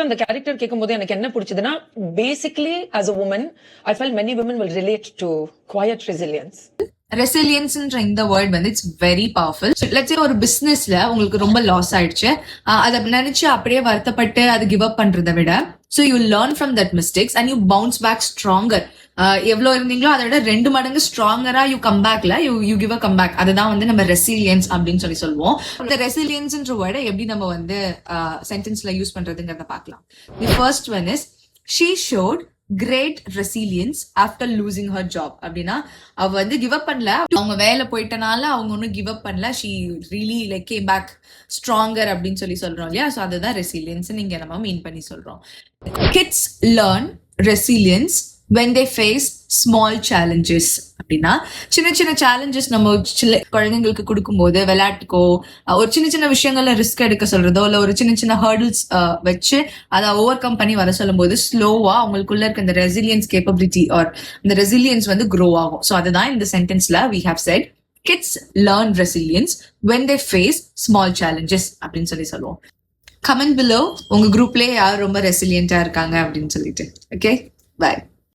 அந்த கேரக்டர் கேட்கும்போது எனக்கு என்ன பிடிச்சதுன்னா, basically as a woman I felt many women will relate to quiet resilience. ரெசிலியன்ஸ்ன்ற இந்த வேர்ட் வந்து it's very powerful. Let's say ஒரு பிசினஸ்ல உங்களுக்கு ரொம்ப லாஸ் ஆயிடுச்சு, அதை நினைச்சு அப்படியே வருத்தப்பட்டு அது கிவ் அப் பண்றதை விட, so you learn from that mistakes and you bounce back stronger. எவ்வளவு இருந்தீங்களோ அதை விட 2 மடங்கு ஸ்ட்ராங்கரா யூ கம் பேக்ல you give a come back. அதுதான் வந்து நம்ம ரெசிலியன்ஸ் அப்படின்னு சொல்லி சொல்லுவோம். இந்த ரெசிலியன்ஸ்ன்ற வேர்டை எப்படி நம்ம வந்து சென்டென்ஸ்ல யூஸ் பண்றதுங்கிறத பார்க்கலாம். The first one is she showed great resilience after losing her job. அப்படின்னா அவ வந்து கிவ் அப் பண்ணல, அவங்க வேலை போயிட்டனால அவங்க ஒன்னும் கிவ் அப் பண்ணல, she really like came back stronger அப்படின்னு சொல்லி சொல்றோம் இல்லையா. ஸோ அதுதான் ரெசிலியன்ஸ் நீங்க நம்ம மீன் பண்ணி சொல்றோம். Kids learn resilience when they face small challenges. அப்படின்னா சின்ன சின்ன சேலஞ்சஸ் நம்ம குழந்தைங்களுக்கு கொடுக்கும்போது, விளையாட்டுக்கோ ஒரு சின்ன சின்ன விஷயங்கள்ல ரிஸ்க் எடுக்க சொல்றதோ இல்ல ஒரு சின்ன சின்ன ஹர்டில்ஸ் வச்சு அதை ஓவர் கம் பண்ணி வர சொல்லும் போது ஸ்லோவா அவங்களுக்குள்ள இருக்க இந்த ரெசிலியன்ஸ் கேப்பபிலிட்டி ஆர் இந்த ரெசிலியன்ஸ் வந்து க்ரோ ஆகும். ஸோ அதுதான் இந்த சென்டென்ஸ்ல we have said kids learn resilience when they face small challenges அப்படின்னு சொல்லி சொல்லுவோம். கமெண்ட் பிலோ உங்க குரூப்லயே யார் ரொம்ப ரெசிலியன்டா இருக்காங்க அப்படின்னு சொல்லிட்டு. Okay, by.